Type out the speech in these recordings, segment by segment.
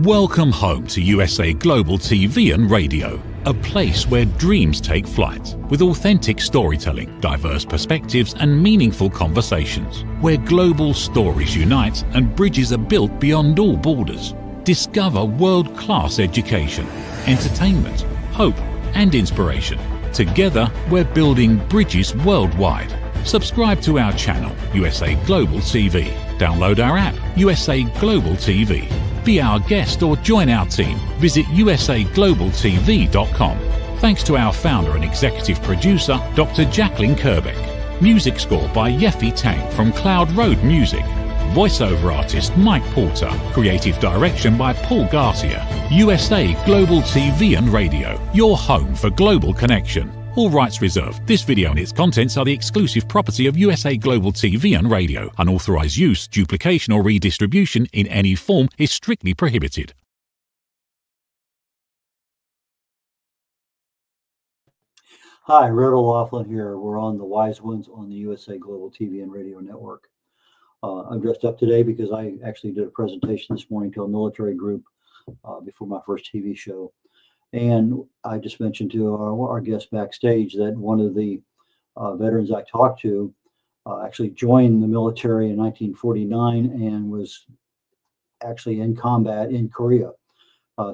Welcome home to USA Global TV and Radio, a place where dreams take flight, with authentic storytelling, diverse perspectives and meaningful conversations, where global stories unite and bridges are built beyond all borders. Discover world-class education, entertainment, hope and inspiration. Together, we're building bridges worldwide. Subscribe to our channel, USA Global TV. Download our app, USA Global TV. Be our guest or join our team. Visit usaglobaltv.com. Thanks to our founder and executive producer, Dr. Jacqueline Kerbeck. Music score by Yeffy Tang from Cloud Road Music. Voiceover artist Mike Porter. Creative direction by Paul Garcia. USA Global TV and Radio. Your home for global connection. All rights reserved. This video and its contents are the exclusive property of USA Global TV and Radio. Unauthorized use, duplication or redistribution in any form is strictly prohibited. Hi, Red O'Loughlin here. We're on the Wise Ones on the USA Global TV and Radio Network. I'm dressed up today because I actually did a presentation this morning to a military group before my first TV show. And I just mentioned to our guest backstage that one of the veterans I talked to actually joined the military in 1949 and was actually in combat in Korea.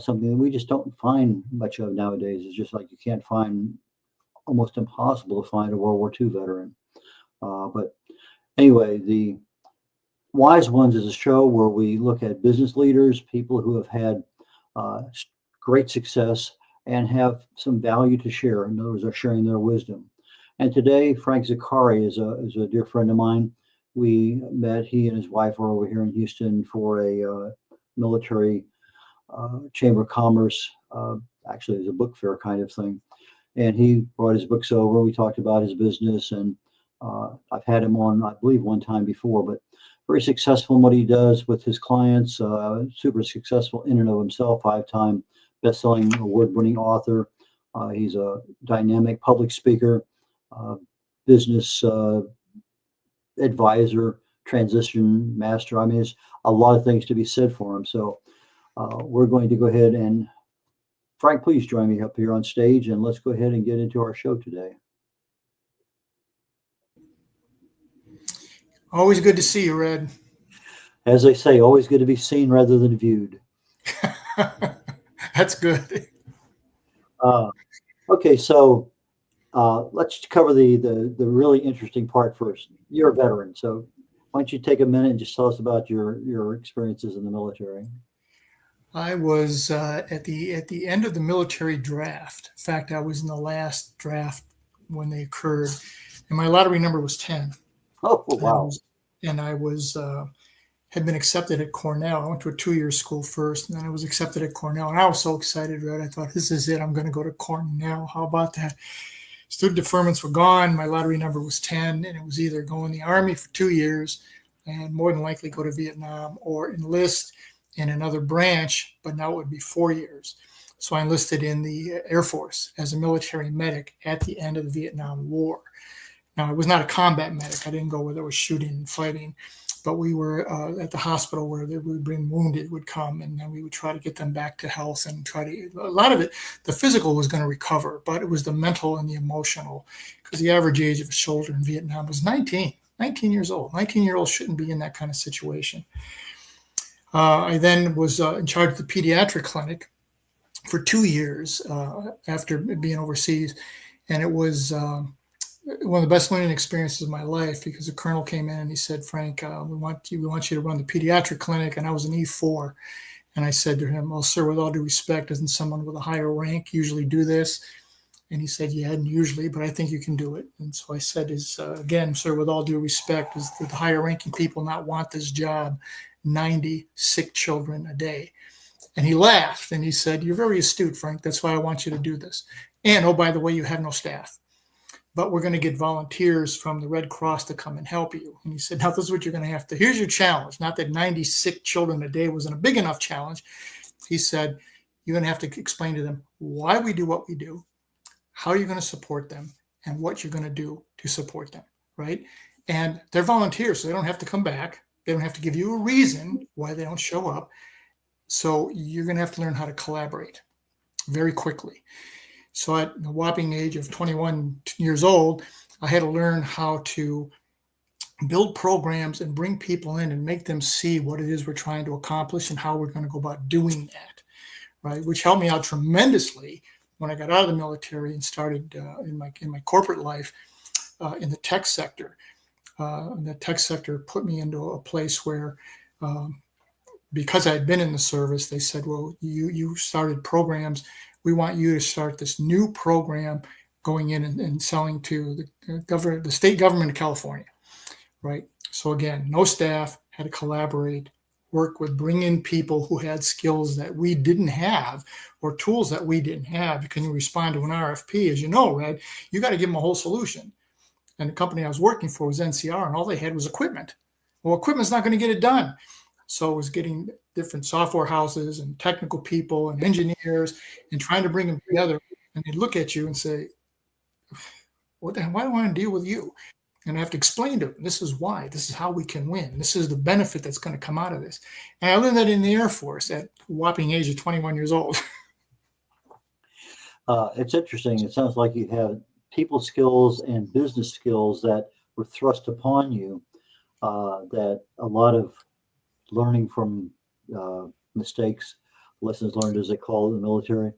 Something that we just don't find much of nowadays. It's just like you can't find, almost impossible to find a World War II veteran. But anyway, the Wise Ones is a show where we look at business leaders, people who have had great success and have some value to share. In other words, are sharing their wisdom. And today, Frank Zaccari is a dear friend of mine. We met, he and his wife were over here in Houston for a military Chamber of Commerce, actually it was a book fair kind of thing. And he brought his books over. We talked about his business, and I've had him on, I believe, one time before, but very successful in what he does with his clients, super successful in and of himself, 5-time best-selling award-winning author. He's a dynamic public speaker, business advisor, transition master. I mean, there's a lot of things to be said for him. So we're going to go ahead and, Frank, please join me up here on stage, and let's go ahead and get into our show today. Always good to see you, Red. As they say, always good to be seen rather than viewed. That's good. Okay, so let's cover the really interesting part first. You're a veteran, so why don't you take a minute and just tell us about your experiences in the military? I was at the end of the military draft. In fact, I was in the last draft when they occurred, and my lottery number was 10. Oh, wow. And I was had been accepted at Cornell. I went to a 2-year school first, and then I was accepted at Cornell. And I was so excited, right? I thought, this is it. I'm going to go to Cornell. How about that? Student deferments were gone. My lottery number was 10, and it was either go in the Army for 2 years and more than likely go to Vietnam, or enlist in another branch, but now it would be 4 years. So I enlisted in the Air Force as a military medic at the end of the Vietnam War. Now, I was not a combat medic. I didn't go where there was shooting and fighting, but we were at the hospital where they would bring wounded would come, and then we would try to get them back to health and try to, a lot of it, the physical was going to recover, but it was the mental and the emotional, because the average age of a soldier in Vietnam was 19 years old. 19-year-olds shouldn't be in that kind of situation. I then was in charge of the pediatric clinic for 2 years after being overseas, and it was one of the best learning experiences of my life, because the colonel came in and he said, Frank, we want you to run the pediatric clinic. And I was an E4. And I said to him, well, sir, with all due respect, doesn't someone with a higher rank usually do this? And he said, yeah, and usually, but I think you can do it. And so I said, again, sir, with all due respect, does the higher ranking people not want this job? 90 sick children a day. And he laughed and he said, you're very astute, Frank. That's why I want you to do this. And, oh, by the way, you have no staff, but we're going to get volunteers from the Red Cross to come and help you. And he said, now this is what you're going to have to, here's your challenge. Not that 90 sick children a day wasn't a big enough challenge. He said, you're going to have to explain to them why we do what we do, how you're going to support them, and what you're going to do to support them, right? And they're volunteers, so they don't have to come back. They don't have to give you a reason why they don't show up. So you're going to have to learn how to collaborate very quickly. So at the whopping age of 21 years old, I had to learn how to build programs and bring people in and make them see what it is we're trying to accomplish and how we're going to go about doing that, right? Which helped me out tremendously when I got out of the military and started in my corporate life in the tech sector. The tech sector put me into a place where, because I had been in the service, they said, "Well, you started programs. We want you to start this new program going in and selling to the state government of California." Right. So again, no staff, had to collaborate, work with, bring in people who had skills that we didn't have or tools that we didn't have. Because you respond to an RFP, as you know, Red, you got to give them a whole solution. And the company I was working for was NCR, and all they had was equipment. Well, equipment's not going to get it done. So it was getting different software houses and technical people and engineers and trying to bring them together. And they look at you and say, "What the hell? Why do I want to deal with you?" And I have to explain to them, this is why, this is how we can win. This is the benefit that's going to come out of this. And I learned that in the Air Force at the whopping age of 21 years old. It's interesting. It sounds like you have people skills and business skills that were thrust upon you, that a lot of learning from mistakes, lessons learned, as they call it in the military.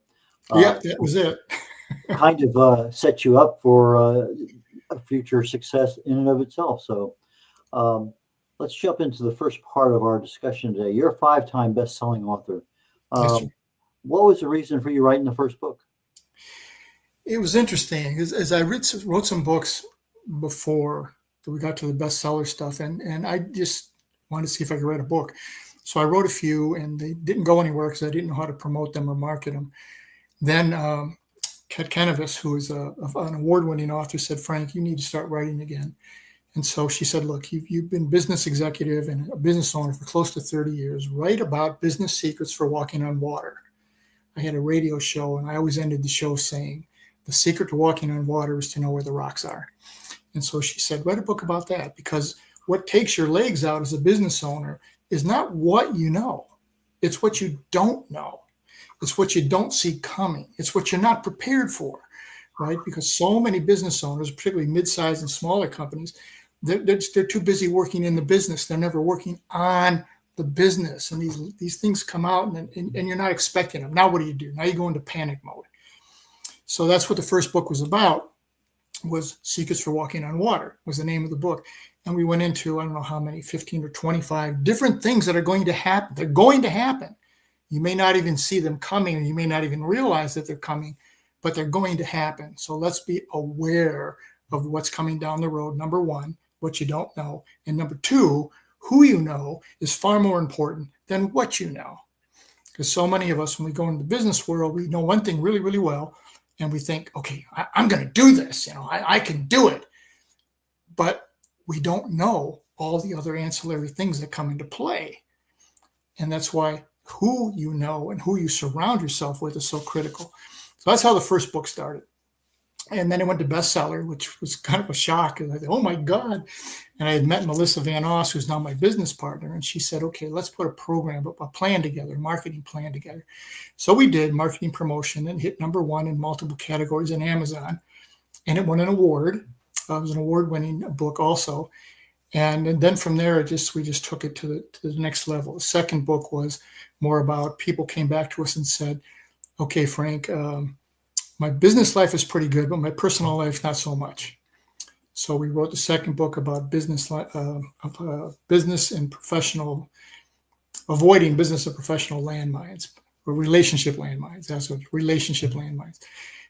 Yeah, that was it. Kind of set you up for a future success in and of itself. So let's jump into the first part of our discussion today. You're a 5-time best-selling author. Yes, what was the reason for you writing the first book? it was interesting as I wrote some books before we got to the bestseller stuff, and I just wanted to see if I could write a book. So I wrote a few, and they didn't go anywhere because I didn't know how to promote them or market them. Then Kat Canavis, who is an award-winning author, said, "Frank, you need to start writing again." And so she said, "Look, you've been business executive and a business owner for close to 30 years. Write about business secrets for walking on water." I had a radio show, and I always ended the show saying, "The secret to walking on water is to know where the rocks are." And so she said, "Write a book about that, because what takes your legs out as a business owner is not what you know. It's what you don't know. It's what you don't see coming. It's what you're not prepared for," right? Because so many business owners, particularly mid-sized and smaller companies, they're too busy working in the business. They're never working on the business. And these things come out and you're not expecting them. Now what do? Now you go into panic mode. So that's what the first book was about, was Secrets for Walking on Water was the name of the book. And we went into, I don't know how many, 15 or 25 different things that are going to happen. They're going to happen. You may not even see them coming, or you may not even realize that they're coming, but they're going to happen. So let's be aware of what's coming down the road. Number one, what you don't know. And number two, who you know is far more important than what you know. Because so many of us, when we go into the business world, we know one thing really, really well. And we think, okay, I'm going to do this. I can do it. But we don't know all the other ancillary things that come into play. And that's why who you know and who you surround yourself with is so critical. So that's how the first book started. And then it went to bestseller, which was kind of a shock. And I thought, oh my God. And I had met Melissa Van Oss, who's now my business partner. And she said, okay, let's put a program, a plan together, a marketing plan together. So we did marketing promotion and hit number one in multiple categories on Amazon. And it won an award. It was an award-winning book also. And then from there, we just took it to the next level. The second book was more about, people came back to us and said, okay, Frank, my business life is pretty good, but my personal life, not so much. So we wrote the second book about business and professional, avoiding business and professional landmines, or relationship landmines. That's what relationship landmines.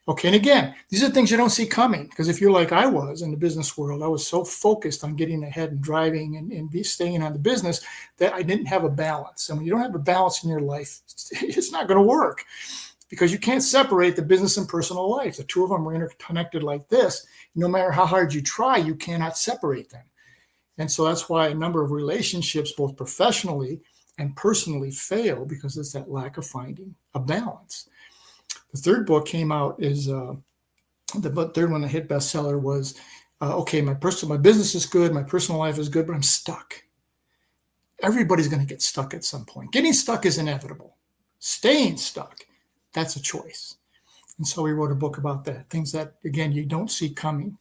Okay, and again, these are things you don't see coming, because if you're like I was in the business world, I was so focused on getting ahead and driving and staying on the business that I didn't have a balance. And when you don't have a balance in your life, it's not going to work, because you can't separate the business and personal life. The two of them are interconnected like this. No matter how hard you try, you cannot separate them. And so that's why a number of relationships, both professionally and personally, fail, because it's that lack of finding a balance. The third book came out is the third one that hit bestseller was, okay, my business is good, my personal life is good, but I'm stuck. Everybody's going to get stuck at some point. Getting stuck is inevitable. Staying stuck, that's a choice. And so we wrote a book about that, things that, again, you don't see coming.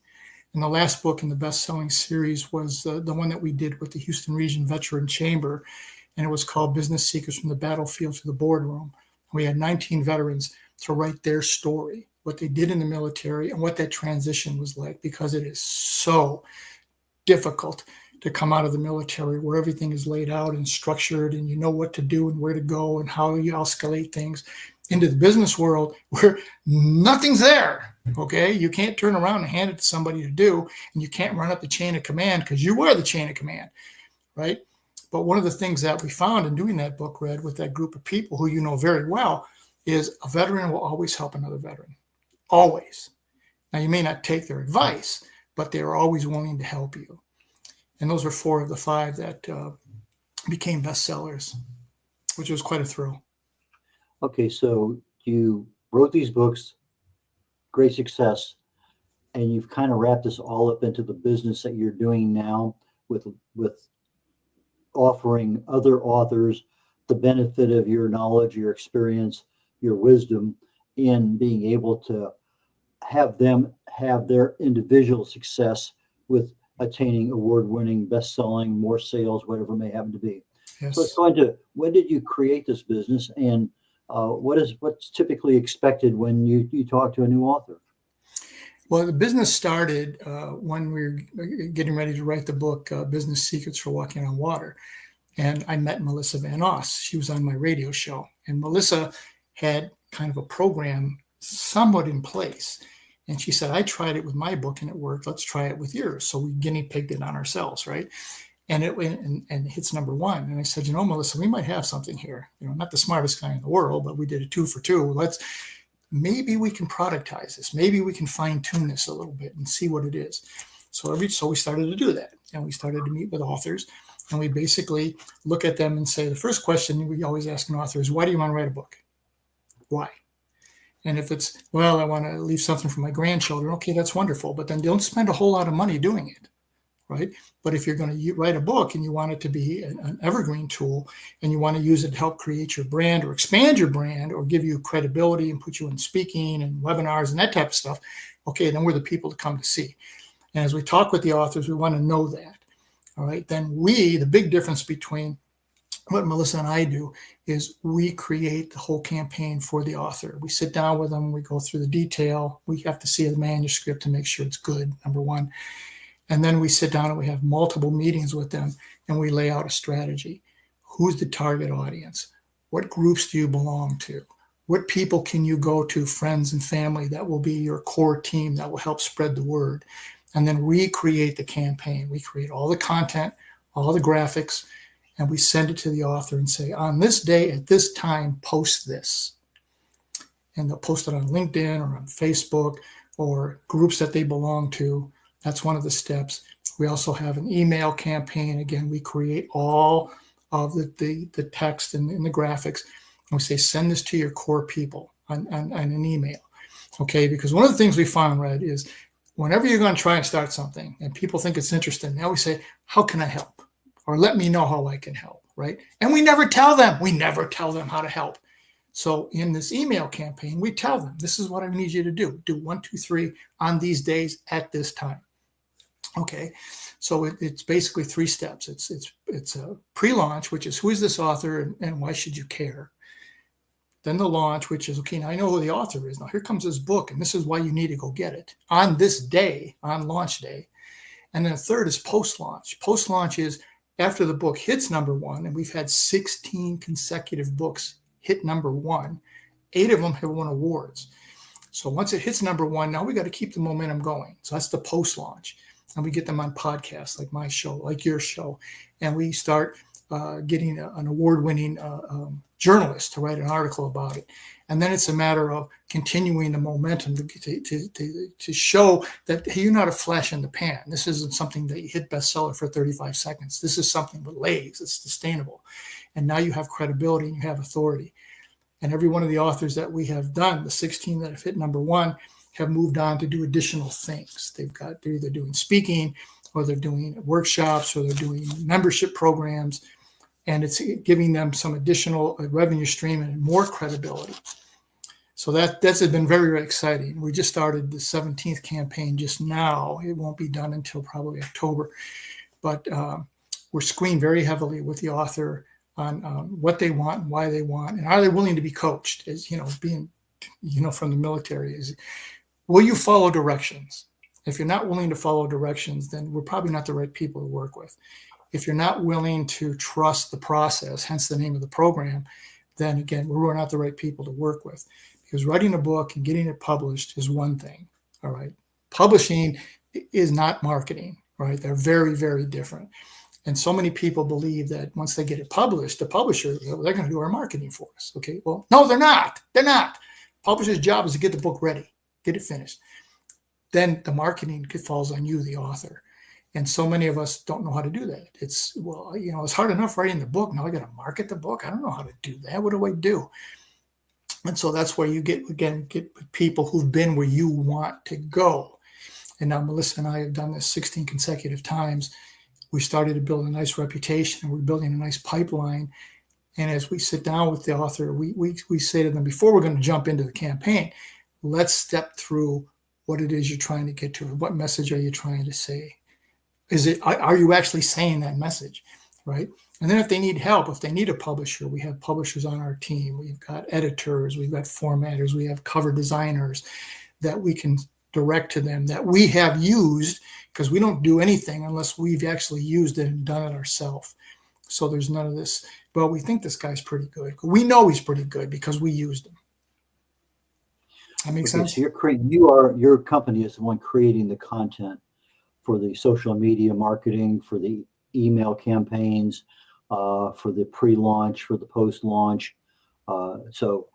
And the last book in the best-selling series was the one that we did with the Houston Region Veteran Chamber, and it was called Business Secrets from the Battlefield to the Boardroom. We had 19 veterans to write their story, what they did in the military and what that transition was like, because it is so difficult to come out of the military where everything is laid out and structured and you know what to do and where to go and how you escalate things, into the business world where nothing's there. Okay, you can't turn around and hand it to somebody to do, and you can't run up the chain of command because you are the chain of command, right? But one of the things that we found in doing that book, Red, with that group of people who you know very well, is a veteran will always help another veteran. Always. Now, you may not take their advice, but they are always willing to help you. And those were 4 of the 5 that became bestsellers, which was quite a thrill. Okay, so you wrote these books, great success, and you've kind of wrapped this all up into the business that you're doing now with offering other authors the benefit of your knowledge, your experience, your wisdom in being able to have them have their individual success with attaining award-winning, best-selling, more sales, whatever it may happen to be. Yes. So let's go into, when did you create this business, and what's typically expected when you talk to a new author? Well, the business started when we were getting ready to write the book, Business Secrets for Walking on Water. And I met Melissa Van Oss. She was on my radio show. And Melissa had kind of a program somewhat in place. And she said, I tried it with my book and it worked. Let's try it with yours. So we guinea pigged it on ourselves, right? And it went and hits number 1. And I said, Melissa, we might have something here. Not the smartest guy in the world, but we did a 2 for 2. Maybe we can productize this. Maybe we can fine tune this a little bit and see what it is. So we started to do that. And we started to meet with authors. And we basically look at them and say, the first question we always ask an author is, why do you want to write a book? Why? And if it's, well, I want to leave something for my grandchildren, okay, that's wonderful. But then don't spend a whole lot of money doing it, right? But if you're going to write a book and you want it to be an evergreen tool and you want to use it to help create your brand or expand your brand or give you credibility and put you in speaking and webinars and that type of stuff, okay, then we're the people to come to see. And as we talk with the authors, we want to know that. All right, then the big difference between what Melissa and I do is we create the whole campaign for the author. We sit down with them, we go through the detail. We have to see the manuscript to make sure it's good, number 1. And then we sit down and we have multiple meetings with them and we lay out a strategy. Who's the target audience? What groups do you belong to? What people can you go to, friends and family, that will be your core team that will help spread the word? And then we create the campaign. We create all the content, all the graphics, and we send it to the author and say, on this day at this time, post this. And they'll post it on LinkedIn or on Facebook or groups that they belong to. That's one of the steps. We also have an email campaign. Again, we create all of the text and the graphics. And we say, send this to your core people on an email. Okay, because one of the things we found, Red, is whenever you're going to try and start something and people think it's interesting, they always say, how can I help? Or let me know how I can help, right? And we never tell them how to help. So in this email campaign, we tell them, this is what I need you to do. Do 1, 2, 3 on these days at this time. Okay, so it's basically 3 steps. It's a pre-launch, which is, who is this author and why should you care? Then the launch, which is, okay, now I know who the author is. Now here comes this book, and this is why you need to go get it on this day, on launch day. And then the third is post-launch. Post-launch is after the book hits number 1, and we've had 16 consecutive books hit number 1. 8 of them have won awards. So once it hits number 1, now we got to keep the momentum going. So that's the post-launch. And we get them on podcasts like my show, like your show. And we start getting an award-winning journalist to write an article about it. And then it's a matter of continuing the momentum to show that, hey, you're not a flash in the pan. This isn't something that you hit bestseller for 35 seconds. This is something with legs. It's sustainable. And now you have credibility and you have authority. And every one of the authors that we have done, the 16 that have hit number 1, have moved on to do additional things. They're either doing speaking, or they're doing workshops, or they're doing membership programs. and it's giving them some additional revenue stream and more credibility. So that's been very, very exciting. We just started the 17th campaign just now. It won't be done until probably October, but we're screened very heavily with the author on what they want and why they want, and are they willing to be coached? As being from the military, is will you follow directions? If you're not willing to follow directions, then we're probably not the right people to work with. If you're not willing to trust the process, hence the name of the program, then again, we're not the right people to work with. Because writing a book and getting it published is one thing, all right? Publishing is not marketing, right? They're very, very different. And so many people believe that once they get it published, the publisher, they're going to do our marketing for us, okay? Well, no, they're not. They're not. Publisher's job is to get the book ready, get it finished. Then the marketing falls on you, the author. And so many of us don't know how to do that. It's hard enough writing the book. Now I got to market the book. I don't know how to do that. What do I do? And so that's where you get people who've been where you want to go. And now Melissa and I have done this 16 consecutive times. We started to build a nice reputation, and we're building a nice pipeline. And as we sit down with the author, we say to them, before we're going to jump into the campaign, let's step through what it is you're trying to get to. What message are you trying to say? Are you actually saying that message, right? And then if they need help, if they need a publisher, we have publishers on our team. We've got editors, we've got formatters, we have cover designers that we can direct to them, that we have used, because we don't do anything unless we've actually used it and done it ourselves. So there's none of this, well, we think this guy's pretty good. We know he's pretty good because we used him. That makes sense? So your company is the one creating the content for the social media marketing, for the email campaigns, for the pre-launch, for the post-launch. So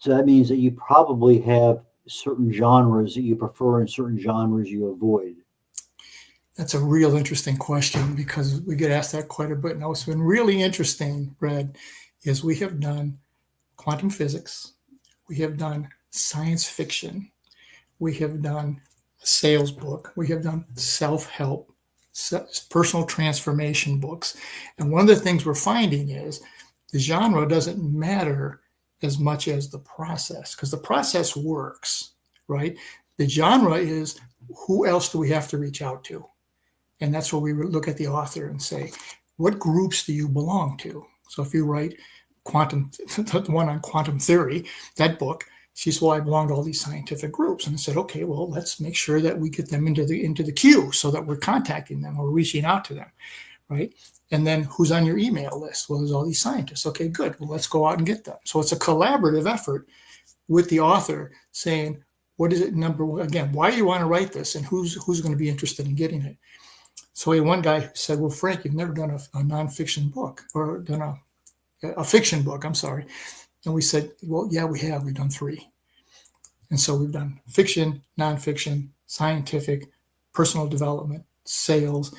that means that you probably have certain genres that you prefer and certain genres you avoid. That's a real interesting question, because we get asked that quite a bit. Now, what's been really interesting, Red, is we have done quantum physics, we have done science fiction, we have done a sales book, we have done self-help, personal transformation books. And one of the things we're finding is the genre doesn't matter as much as the process, because the process works, right? The genre is, who else do we have to reach out to? And that's where we look at the author and say, what groups do you belong to? So if you write the one on quantum theory, that book, she said, well, I belong to all these scientific groups. And I said, okay, well, let's make sure that we get them into the queue so that we're contacting them or reaching out to them, right? And then who's on your email list? Well, there's all these scientists. Okay, good. Well, let's go out and get them. So it's a collaborative effort with the author saying, what is it, number one, again, why do you want to write this, and who's going to be interested in getting it? So we had one guy who said, well, Frank, you've never done a nonfiction book, or done a fiction book, I'm sorry. And we said, well, yeah, we have. We've done 3. And so we've done fiction, nonfiction, scientific, personal development, sales.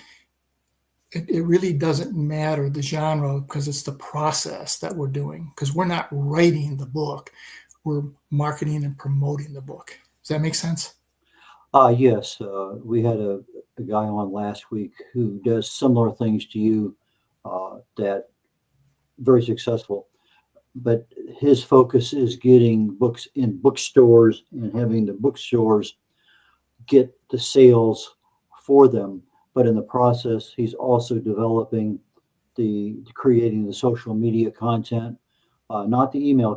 It really doesn't matter the genre, because it's the process that we're doing, because we're not writing the book. We're marketing and promoting the book. Does that make sense? Yes. We had a guy on last week who does similar things to you, that very successful. But his focus is getting books in bookstores and having the bookstores get the sales for them. But in the process, he's also developing creating the social media content, not the email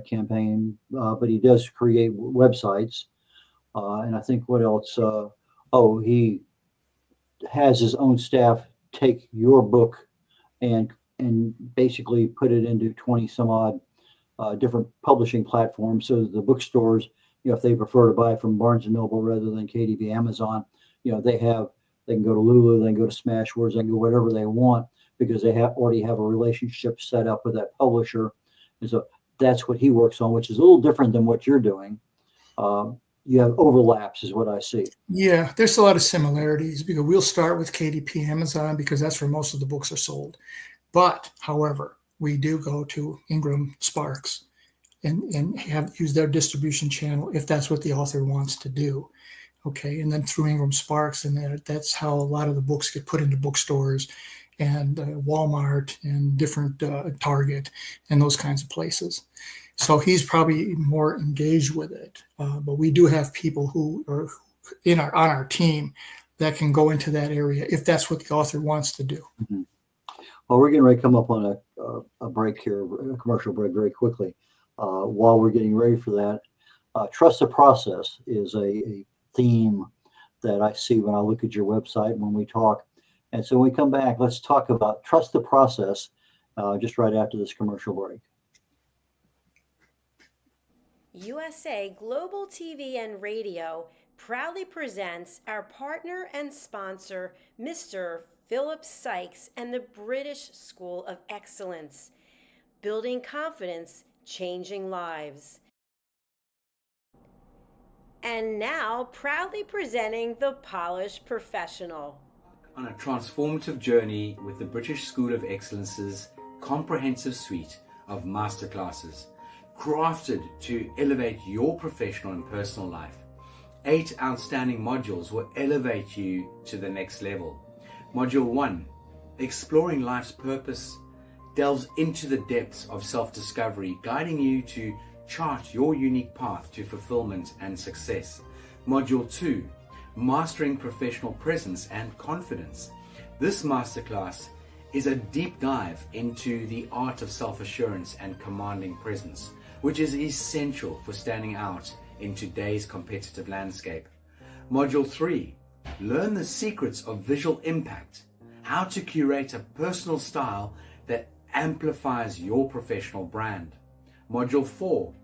campaign, but he does create websites. And I think what else? He has his own staff take your book and basically put it into 20 some odd different publishing platforms, so that the bookstores, if they prefer to buy from Barnes and Noble rather than KDP Amazon, they can go to Lulu, they can go to Smashwords, they can go wherever they want, because they already have a relationship set up with that publisher. And so that's what he works on, which is a little different than what you're doing. You have overlaps is what I see. Yeah, there's a lot of similarities, because we'll start with KDP Amazon because that's where most of the books are sold. But, however, we do go to Ingram Sparks and have use their distribution channel if that's what the author wants to do. Okay, and then through Ingram Sparks, and that's how a lot of the books get put into bookstores. and Walmart and different Target and those kinds of places. So he's probably more engaged with it. But we do have people who are on our team that can go into that area if that's what the author wants to do. Mhm. Well, we're getting ready to come up on a break here, a commercial break, very quickly. While we're getting ready for that, trust the process is a theme that I see when I look at your website when we talk. And so when we come back, let's talk about trust the process just right after this commercial break. USA Global TV and Radio proudly presents our partner and sponsor, Mr. Philip Sykes and the British School of Excellence. Building confidence, changing lives. And now, proudly presenting The Polished Professional. On a transformative journey with the British School of Excellence's comprehensive suite of masterclasses, crafted to elevate your professional and personal life. 8 outstanding modules will elevate you to the next level. Module 1, Exploring Life's Purpose, delves into the depths of self-discovery, guiding you to chart your unique path to fulfillment and success. Module 2, Mastering Professional Presence and Confidence. This masterclass is a deep dive into the art of self-assurance and commanding presence, which is essential for standing out in today's competitive landscape. Module 3, Learn the secrets of visual impact, how to curate a personal style that amplifies your professional brand. Module 4,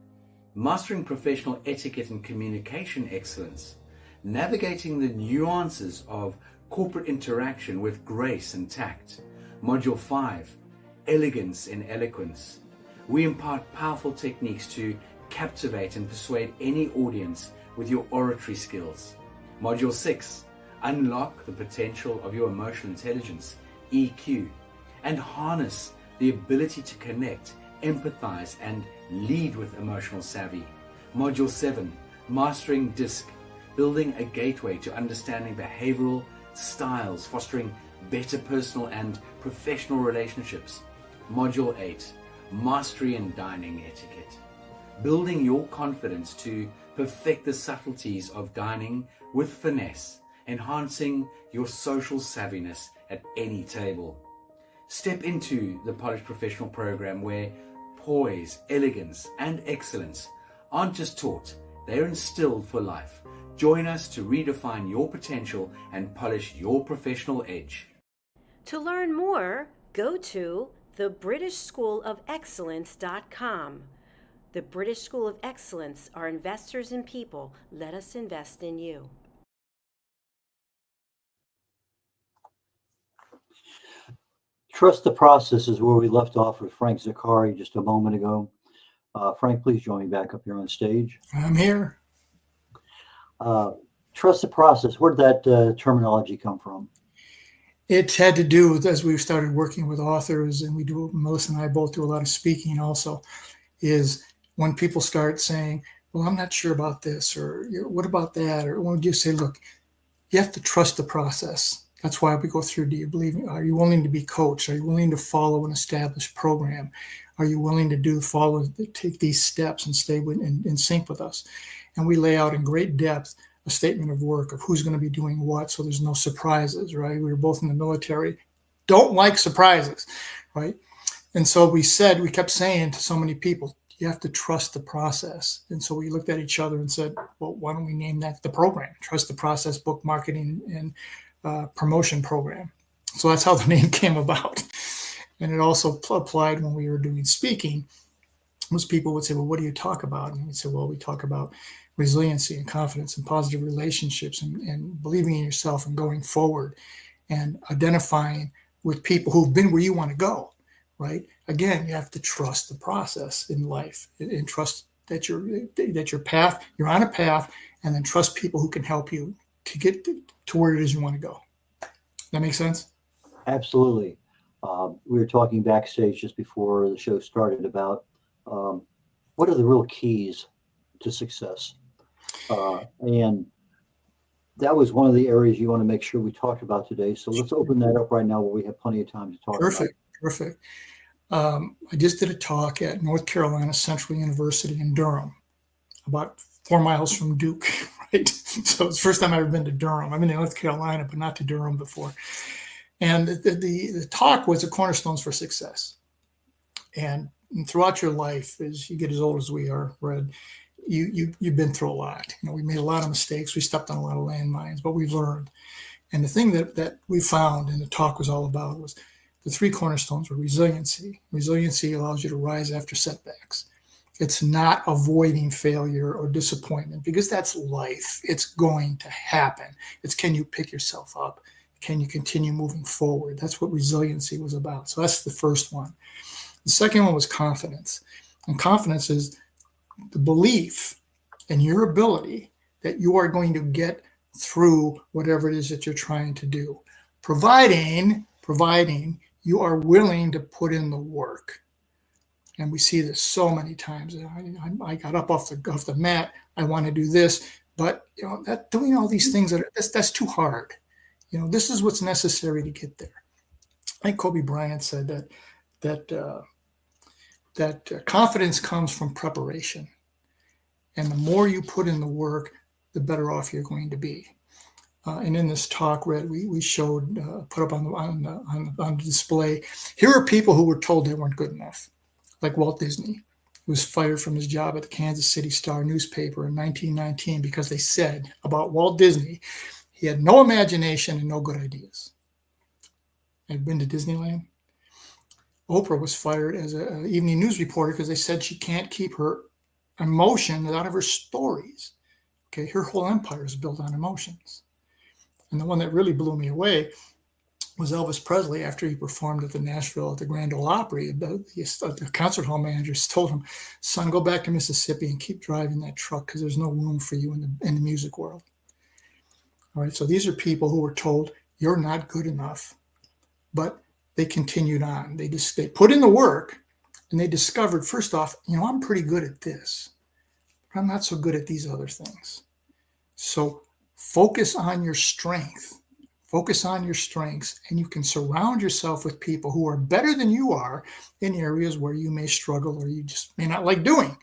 Mastering Professional Etiquette and Communication Excellence, navigating the nuances of corporate interaction with grace and tact. Module 5, Elegance in Eloquence. We impart powerful techniques to captivate and persuade any audience with your oratory skills. Module 6, Unlock the potential of your emotional intelligence, EQ, and harness the ability to connect, empathize, and lead with emotional savvy. Module 7, Mastering DISC, building a gateway to understanding behavioral styles, fostering better personal and professional relationships. Module 8, Mastery in Dining Etiquette, building your confidence to perfect the subtleties of dining with finesse, enhancing your social savviness at any table. Step into the Polished Professional program where poise, elegance, and excellence aren't just taught, they're instilled for life. Join us to redefine your potential and polish your professional edge. To learn more, go to thebritishschoolofexcellence.com. The British School of Excellence are investors in people. Let us invest in you. Trust the process is where we left off with Frank Zaccari just a moment ago. Frank, please join me back up here on stage. I'm here. Trust the process. Where did that terminology come from? It had to do with, as we've started working with authors, and Melissa and I both do a lot of speaking also, is when people start saying, well, I'm not sure about this, or what about that? Or when you say, look, you have to trust the process. That's why we go through. Do you believe? Are you willing to be coached? Are you willing to follow an established program? Are you willing to take these steps and stay in sync with us? And we lay out in great depth a statement of work of who's going to be doing what, so there's no surprises, right? We were both in the military, don't like surprises, right? And so we kept saying to so many people, you have to trust the process. And so we looked at each other and said, well, why don't we name that the program? Trust the Process Book Marketing and Promotion Program. So that's how the name came about. And it also applied when we were doing speaking. Most people would say, well, what do you talk about? And we'd say, well, we talk about resiliency and confidence and positive relationships and believing in yourself and going forward and identifying with people who've been where you want to go, right? Again, you have to trust the process in life and trust that you're on a path, and then trust people who can help you to get to where it is you want to go. That make sense? Absolutely. We were talking backstage just before the show started about what are the real keys to success. And that was one of the areas you want to make sure we talked about today. So let's open that up right now where we have plenty of time to talk about it. Perfect. I just did a talk at North Carolina Central University in Durham, about 4 miles from Duke, right? So it's the first time I've ever been to Durham. I've been to North Carolina, but not to Durham before. And the talk was the cornerstones for success. And throughout your life, as you get as old as we are, Red, you've been through a lot. We made a lot of mistakes. We stepped on a lot of landmines, but we've learned. And the thing that we found, and the talk was all about, was the 3 cornerstones were resiliency. Resiliency allows you to rise after setbacks. It's not avoiding failure or disappointment, because that's life. It's going to happen. It's, can you pick yourself up? Can you continue moving forward? That's what resiliency was about. So that's the first one. The second one was confidence. And confidence is the belief in your ability that you are going to get through whatever it is that you're trying to do, providing you are willing to put in the work. And we see this so many times. I got up off the mat. I want to do this, but that doing all these things that's too hard. This is what's necessary to get there. I think Kobe Bryant said that confidence comes from preparation, and the more you put in the work, the better off you're going to be. And in this talk, Red, we showed, put up on the display. Here are people who were told they weren't good enough, like Walt Disney, who was fired from his job at the Kansas City Star newspaper in 1919 because they said about Walt Disney, he had no imagination and no good ideas. I've been to Disneyland. Oprah was fired as an evening news reporter because they said she can't keep her emotion out of her stories. Okay, her whole empire is built on emotions. And the one that really blew me away was Elvis Presley. After he performed at the Grand Ole Opry, the concert hall managers told him, "Son, go back to Mississippi and keep driving that truck because there's no room for you in the music world." All right, so these are people who were told you're not good enough, but they continued on. They put in the work, and they discovered, first off, I'm pretty good at this, but I'm not so good at these other things. So focus on your strength. Focus on your strengths, and you can surround yourself with people who are better than you are in areas where you may struggle or you just may not like doing.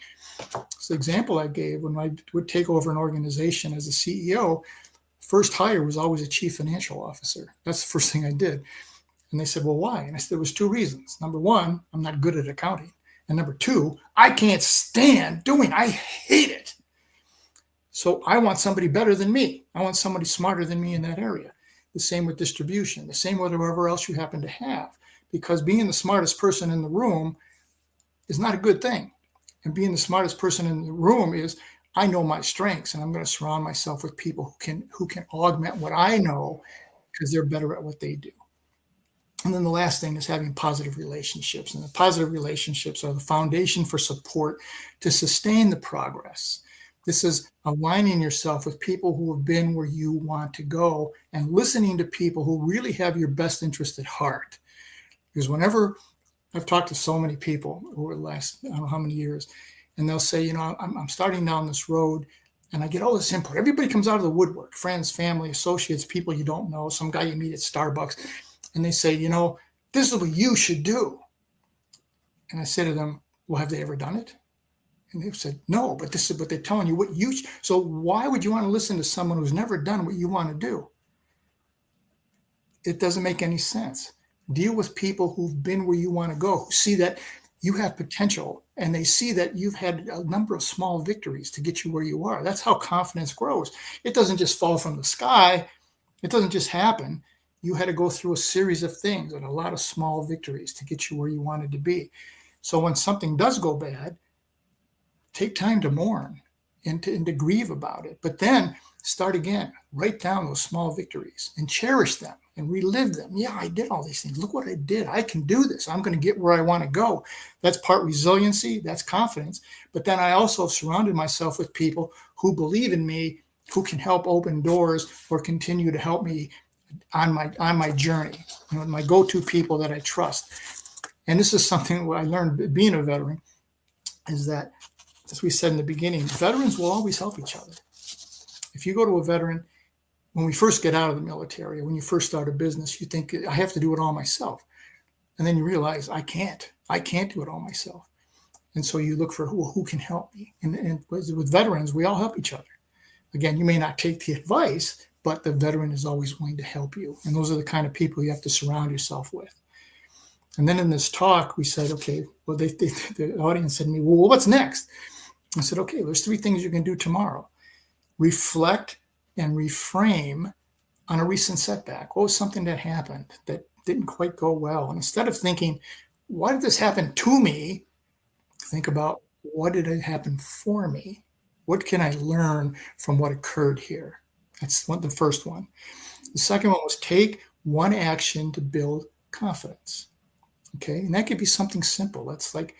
It's the example I gave when I would take over an organization as a CEO. First hire was always a chief financial officer. That's the first thing I did. And they said, "Well, why?" And I said, there was 2 reasons. Number 1, I'm not good at accounting. And number 2, I can't stand doing. I hate it. So I want somebody better than me. I want somebody smarter than me in that area. The same with distribution, the same with whatever else you happen to have, because being the smartest person in the room is not a good thing. And being the smartest person in the room is, I know my strengths, and I'm going to surround myself with people who can augment what I know because they're better at what they do. And then the last thing is having positive relationships. And the positive relationships are the foundation for support to sustain the progress. This is aligning yourself with people who have been where you want to go and listening to people who really have your best interest at heart. Because whenever I've talked to so many people over the last, I don't know how many years, and they'll say, I'm starting down this road and I get all this input. Everybody comes out of the woodwork, friends, family, associates, people you don't know, some guy you meet at Starbucks. And they say, this is what you should do. And I say to them, well, have they ever done it? And they said, no, but this is what they're telling you. So why would you want to listen to someone who's never done what you want to do? It doesn't make any sense. Deal with people who've been where you want to go, who see that you have potential, and they see that you've had a number of small victories to get you where you are. That's how confidence grows. It doesn't just fall from the sky. It doesn't just happen. You had to go through a series of things and a lot of small victories to get you where you wanted to be. So when something does go bad, take time to mourn and to grieve about it. But then start again. Write down those small victories and cherish them and relive them. Yeah, I did all these things. Look what I did. I can do this. I'm going to get where I want to go. That's part resiliency. That's confidence. But then I also surrounded myself with people who believe in me, who can help open doors or continue to help me on my journey. My go-to people that I trust. And this is something I learned being a veteran, is that, as we said in the beginning, veterans will always help each other. If you go to a veteran, when we first get out of the military, when you first start a business, you think, I have to do it all myself. And then you realize, I can't do it all myself. And so you look for who can help me. And with veterans, we all help each other. Again, you may not take the advice, but the veteran is always going to help you. And those are the kind of people you have to surround yourself with. And then in this talk, we said, okay, well, the audience said to me, well, what's next? I said, okay, there's 3 things you can do tomorrow. Reflect and reframe on a recent setback. What was something that happened that didn't quite go well? And instead of thinking, why did this happen to me? Think about, what did it happen for me? What can I learn from what occurred here? That's the first one. The second one was take one action to build confidence. Okay, and that could be something simple. That's like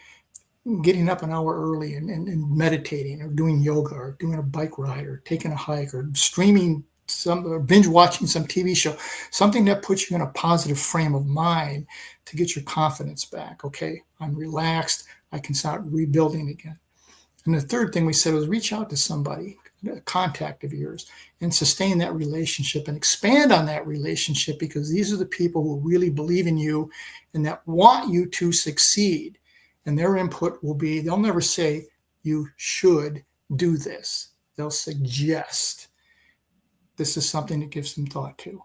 getting up an hour early and meditating, or doing yoga, or doing a bike ride, or taking a hike, or streaming or binge watching some TV show, something that puts you in a positive frame of mind to get your confidence back. Okay, I'm relaxed. I can start rebuilding again. And the third thing we said was reach out to somebody, a contact of yours, and sustain that relationship and expand on that relationship, because these are the people who really believe in you and that want you to succeed. And their input will be, they'll never say, you should do this. They'll suggest this is something that gives them thought to,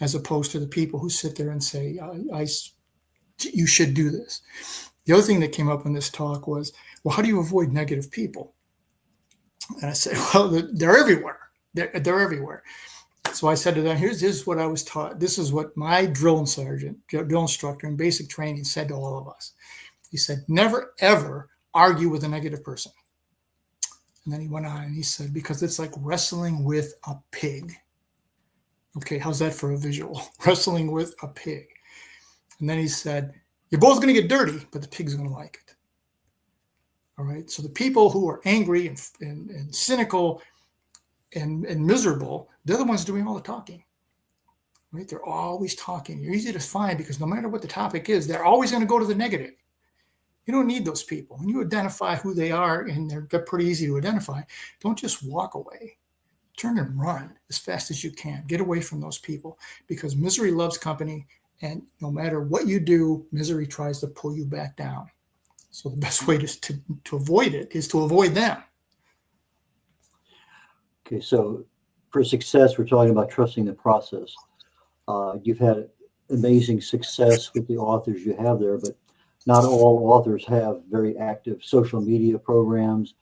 as opposed to the people who sit there and say, you should do this. The other thing that came up in this talk was, well, how do you avoid negative people? And I said, well, they're everywhere. They're everywhere. So I said to them, here's what I was taught. This is what my drill instructor in basic training said to all of us. He said, never, ever argue with a negative person. And then he went on and he said, because it's like wrestling with a pig. Okay, how's that for a visual? Wrestling with a pig. And then he said, you're both going to get dirty, but the pig's going to like it. All right. So the people who are angry and cynical and miserable, they're the ones doing all the talking. Right? They're always talking. You're easy to find because no matter what the topic is, they're always going to go to the negative. You don't need those people. When you identify who they are, and they're pretty easy to identify, don't just walk away. Turn and run as fast as you can. Get away from those people, because misery loves company. And no matter what you do, misery tries to pull you back down. So the best way to avoid it is to avoid them. Okay, so for success, we're talking about trusting the process. You've had amazing success with the authors you have there, but not all authors have very active social media programs.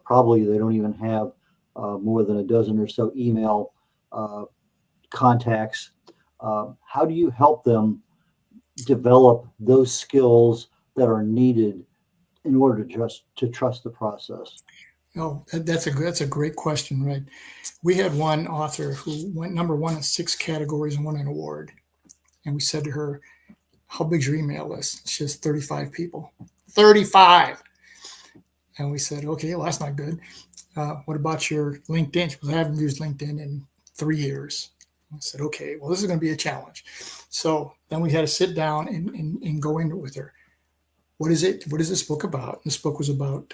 Probably they don't even have more than a dozen or so email contacts. How do you help them develop those skills that are needed in order to trust the process? Oh, that's a great question, right? We had one author who went number 1 in 6 categories and won an award. And we said to her, how big's your email list? She has 35 people. 35! And we said, okay, well, that's not good. What about your LinkedIn? She goes, I haven't used LinkedIn in 3 years. I said, okay, well, this is going to be a challenge. So then we had to sit down and go into it with her. What is it? What is this book about? This book was about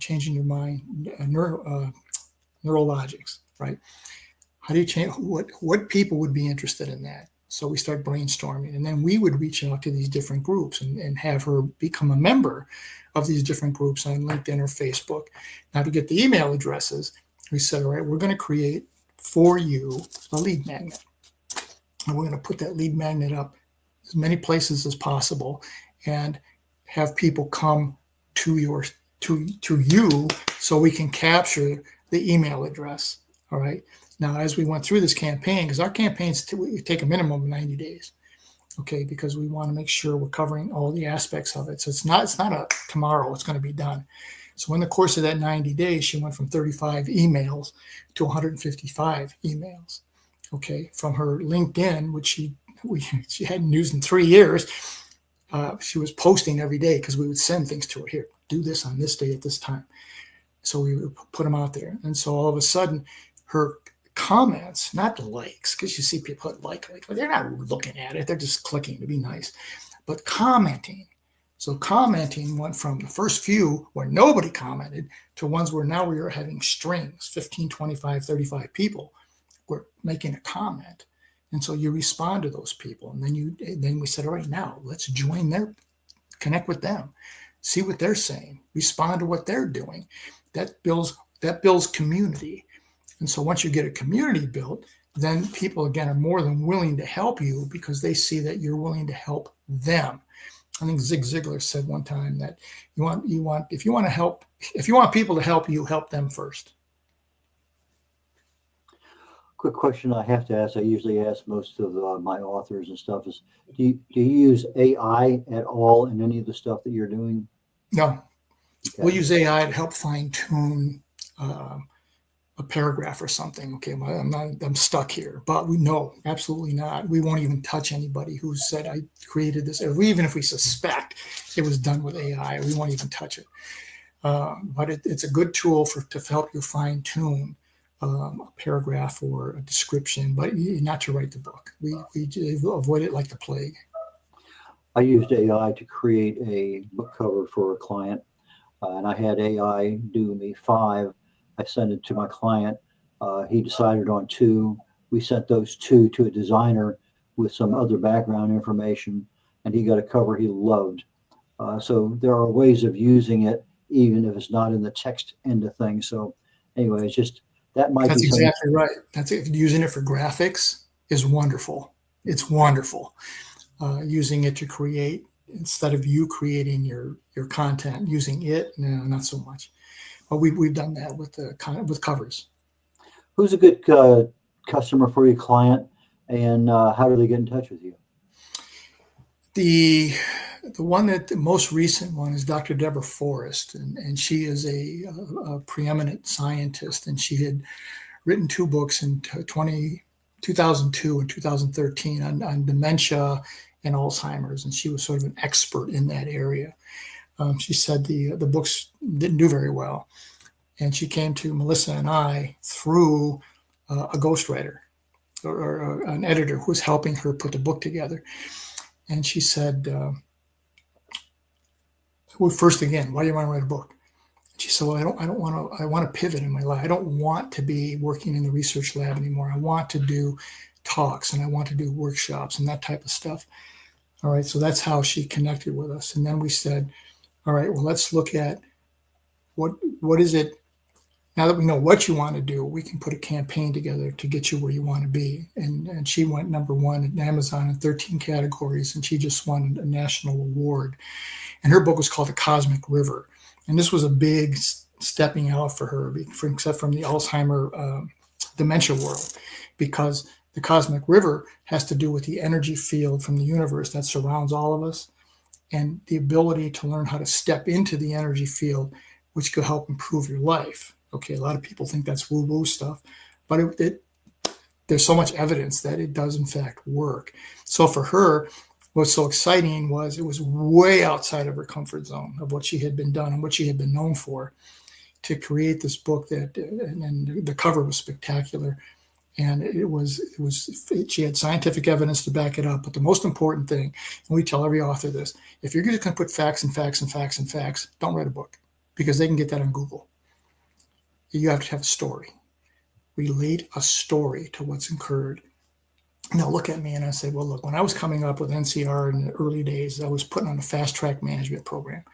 changing your mind, neurologics, right? How do you change? What people would be interested in that? So we start brainstorming, and then we would reach out to these different groups and have her become a member of these different groups on LinkedIn or Facebook. Now, to get the email addresses, we said, all right, we're going to create for you a lead magnet. And we're going to put that lead magnet up as many places as possible and have people come to you so we can capture the email address. All right. Now, as we went through this campaign, because our campaigns take a minimum of 90 days, okay, because we want to make sure we're covering all the aspects of it. So it's not a tomorrow, it's going to be done. So in the course of that 90 days, she went from 35 emails to 155 emails, okay, from her LinkedIn, which she hadn't used in 3 years. She was posting every day because we would send things to her. Here, do this on this day at this time. So we would put them out there. And so all of a sudden, her comments, not likes, because you see people like, they're not looking at it. They're just clicking to be nice. But commenting. So commenting went from the first few where nobody commented to ones where now we are having strings, 15, 25, 35 people were making a comment. And so you respond to those people. And then we said, all right, now let's connect with them, see what they're saying, respond to what they're doing. That builds community. And so once you get a community built, then people again are more than willing to help you because they see that you're willing to help them. I think Zig Ziglar said one time that if you want people to help you, help them first. Quick question I have to ask. I usually ask most of my authors and stuff is, do you use AI at all in any of the stuff that you're doing? No, Okay. we'll use AI to help fine tune a paragraph or something. Okay, I'm stuck here, but no, absolutely not. We won't even touch anybody who said I created this, or even if we suspect it was done with AI, we won't even touch it. But it's a good tool to help you fine tune a paragraph or a description, but not to write the book. We avoid it like the plague. I used AI to create a book cover for a client, and I had AI do me 5. I sent it to my client. He decided on 2. We sent those 2 to a designer with some other background information, and he got a cover he loved. So there are ways of using it, even if it's not in the text end of things. So anyway, it's just, that might That's be something. exactly right. That's it. Using it for graphics is wonderful. It's wonderful. Using it to create, instead of you creating your content, using it, no, not so much. But we've done that with covers. Who's a good customer for your client, and how do they get in touch with you? The most recent one is Dr. Deborah Forrest, and she is a preeminent scientist, and she had written 2 books in 2002 and 2013 on dementia and Alzheimer's, and she was sort of an expert in that area. She said the books didn't do very well, and she came to Melissa and I through a ghostwriter or an editor who was helping her put the book together. And she said, well, first again, why do you want to write a book? And she said, well, I want to pivot in my life. I don't want to be working in the research lab anymore. I want to do talks and I want to do workshops and that type of stuff. All right. So that's how she connected with us. And then we said, all right, well, let's look at what is it. Now that we know what you want to do, we can put a campaign together to get you where you want to be. And she went #1 at Amazon in 13 categories, and she just won a national award. And her book was called The Cosmic River. And this was a big stepping out for her, except from the Alzheimer dementia world, because the Cosmic River has to do with the energy field from the universe that surrounds all of us, and the ability to learn how to step into the energy field, which could help improve your life. Okay, a lot of people think that's woo-woo stuff, but there's so much evidence that it does in fact work. So for her, what's so exciting was it was way outside of her comfort zone of what she had been done and what she had been known for, to create this book and the cover was spectacular. And she had scientific evidence to back it up. But the most important thing, and we tell every author this, if you're just going to put facts and facts and facts and facts, don't write a book, because they can get that on Google. You have to have a story. Relate a story to what's occurred. Now look at me and I say, well, look, when I was coming up with NCR in the early days, I was putting on a fast track management program.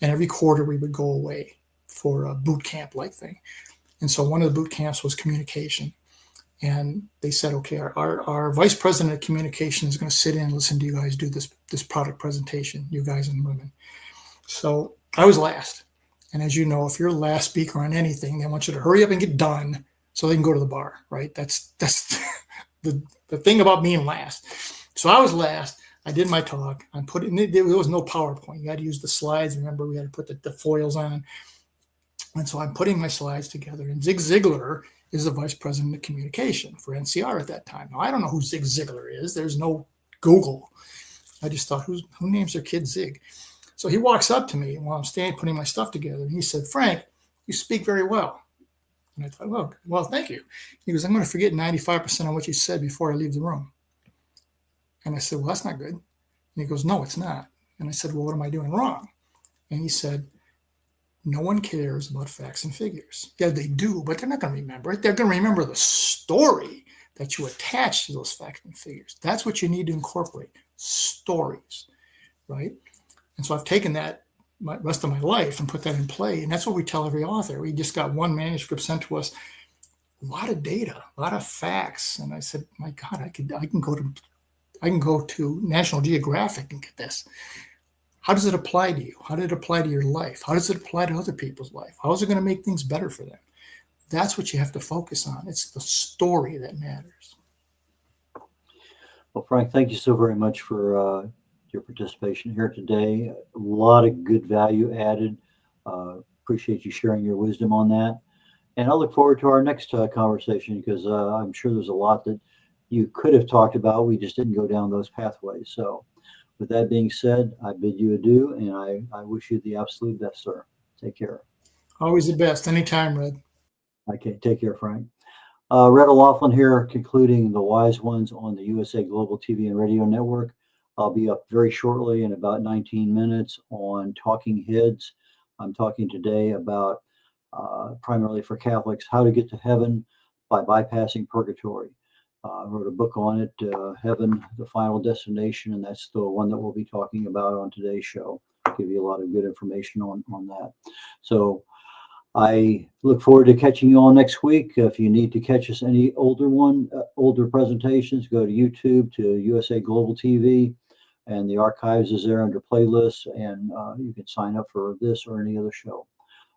And every quarter we would go away for a boot camp like thing. And so one of the boot camps was communication. And they said, okay, our vice president of communication is going to sit in and listen to you guys do this product presentation, you guys and women. So I was last. And as you know, if you're the last speaker on anything, they want you to hurry up and get done so they can go to the bar, right? That's the thing about being last. So I was last. I did my talk. There was no PowerPoint. You had to use the slides. Remember, we had to put the foils on. And so I'm putting my slides together. And Zig Ziglar is the vice president of communication for NCR at that time. Now, I don't know who Zig Ziglar is. There's no Google. I just thought, who names their kid Zig? So he walks up to me while I'm standing putting my stuff together. And he said, Frank, you speak very well. And I thought, well, thank you. He goes, I'm going to forget 95% of what you said before I leave the room. And I said, well, that's not good. And he goes, no, it's not. And I said, well, what am I doing wrong? And he said, No one cares about facts and figures. Yeah, they do, but they're not going to remember it. They're going to remember the story that you attach to those facts and figures. That's what you need to incorporate, stories, right? And so I've taken that rest of my life and put that in play. And that's what we tell every author. We just got one manuscript sent to us, a lot of data, a lot of facts. And I said, my God, I can go to National Geographic and get this. How does it apply to you? How did it apply to your life? How does it apply to other people's life? How is it going to make things better for them? That's what you have to focus on. It's the story that matters. Well, Frank, thank you so very much for your participation here today. A lot of good value added. Appreciate you sharing your wisdom on that. And I look forward to our next conversation, because I'm sure there's a lot that you could have talked about. We just didn't go down those pathways. So with that being said, I bid you adieu, and I wish you the absolute best, sir. Take care. Always the best. Anytime, Red. Okay, take care, Frank. Red O'Loughlin here, concluding the Wise Ones on the USA Global TV and Radio Network. I'll be up very shortly in about 19 minutes on Talking Heads. I'm talking today about, primarily for Catholics, how to get to heaven by bypassing purgatory. I wrote a book on it, Heaven, the Final Destination, and that's the one that we'll be talking about on today's show. I'll give you a lot of good information on that. So I look forward to catching you all next week. If you need to catch us any older presentations, go to YouTube to USA Global TV, and the archives is there under playlists, and you can sign up for this or any other show.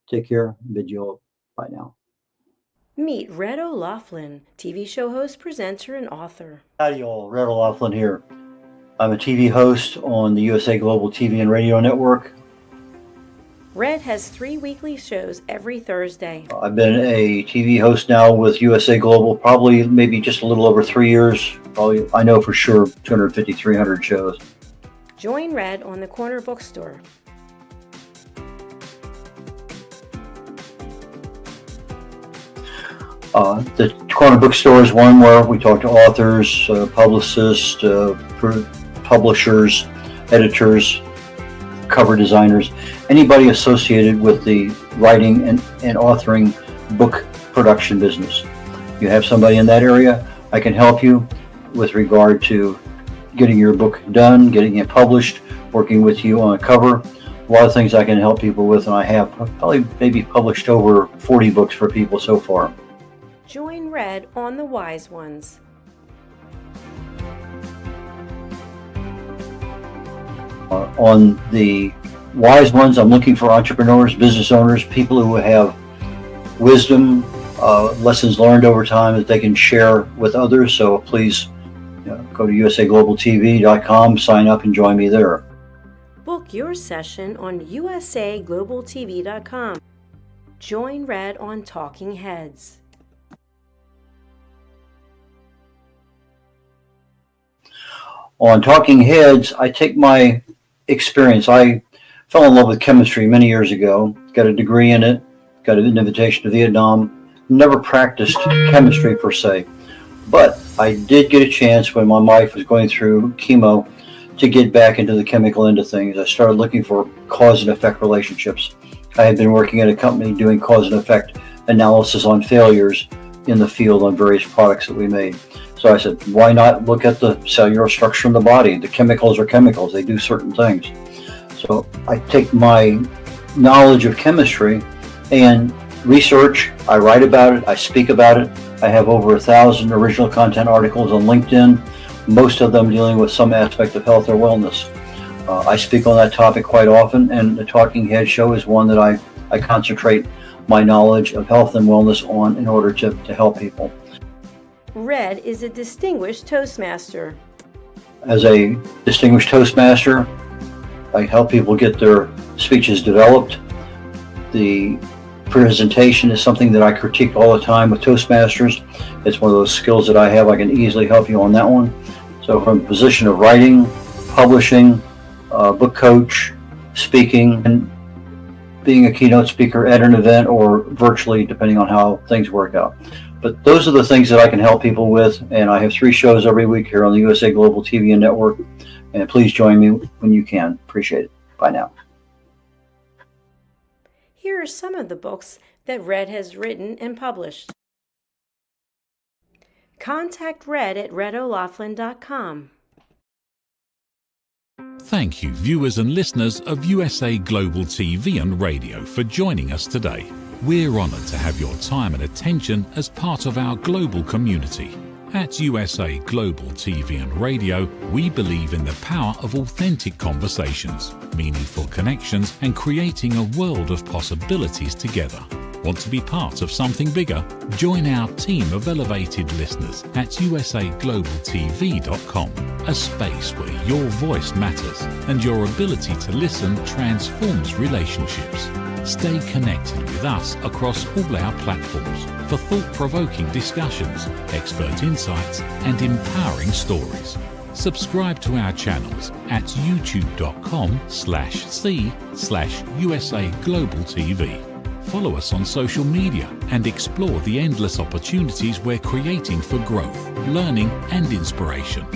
Take care. Bid you all bye now. Meet Red O'Loughlin, TV show host, presenter, and author. Howdy y'all, Red O'Loughlin here. I'm a TV host on the USA Global TV and Radio Network. Red has 3 weekly shows every Thursday. I've been a TV host now with USA Global probably maybe just a little over 3 years. Probably, I know for sure, 250, 300 shows. Join Red on the Corner Bookstore. The Corner Bookstore is one where we talk to authors, publicists, publishers, editors, cover designers, anybody associated with the writing and authoring book production business. You have somebody in that area, I can help you with regard to getting your book done, getting it published, working with you on a cover. A lot of things I can help people with, and I have probably maybe published over 40 books for people so far. Join Red on the Wise Ones. On the Wise Ones, I'm looking for entrepreneurs, business owners, people who have wisdom, lessons learned over time that they can share with others. So please go to usaglobaltv.com, sign up, and join me there. Book your session on usaglobaltv.com. Join Red on Talking Heads. On Talking Heads, I take my experience. I fell in love with chemistry many years ago, got a degree in it, got an invitation to Vietnam, never practiced chemistry per se, but I did get a chance when my wife was going through chemo to get back into the chemical end of things. I started looking for cause and effect relationships. I had been working at a company doing cause and effect analysis on failures in the field on various products that we made. So I said, why not look at the cellular structure in the body? The chemicals are chemicals. They do certain things. So I take my knowledge of chemistry and research. I write about it. I speak about it. I have over 1,000 original content articles on LinkedIn, most of them dealing with some aspect of health or wellness. I speak on that topic quite often, and the Talking Head show is one that I concentrate my knowledge of health and wellness on in order to help people. Red is a distinguished Toastmaster. As a distinguished Toastmaster, I help people get their speeches developed. The presentation is something that I critique all the time with Toastmasters. It's one of those skills that I have. I can easily help you on that one. So from the position of writing, publishing, book coach, speaking, and being a keynote speaker at an event or virtually, depending on how things work out. But those are the things that I can help people with, and I have 3 shows every week here on the USA Global TV and Network, and please join me when you can. Appreciate it. Bye now. Here are some of the books that Red has written and published. Contact Red at redolaflin.com. Thank you, viewers and listeners of USA Global TV and Radio, for joining us today. We're honoured to have your time and attention as part of our global community. At USA Global TV and Radio, we believe in the power of authentic conversations, meaningful connections, and creating a world of possibilities together. Want to be part of something bigger? Join our team of elevated listeners at usaglobaltv.com, a space where your voice matters and your ability to listen transforms relationships. Stay connected with us across all our platforms for thought-provoking discussions, expert insights, and empowering stories. Subscribe to our channels at youtube.com/c/USA Global TV. Follow us on social media and explore the endless opportunities we're creating for growth, learning, and inspiration.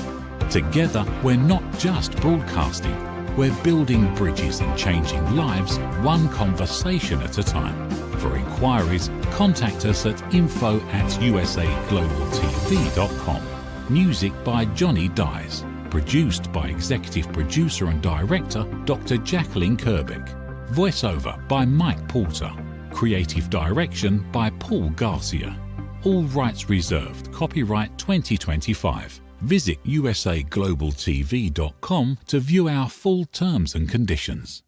Together, we're not just broadcasting, we're building bridges and changing lives one conversation at a time. For inquiries, contact us at info@usaglobaltv.com. Music by Johnny Dyes. Produced by Executive Producer and Director Dr. Jacqueline Kerbeck. Voiceover by Mike Porter. Creative Direction by Paul Garcia. All rights reserved. Copyright 2025. Visit usaglobaltv.com to view our full terms and conditions.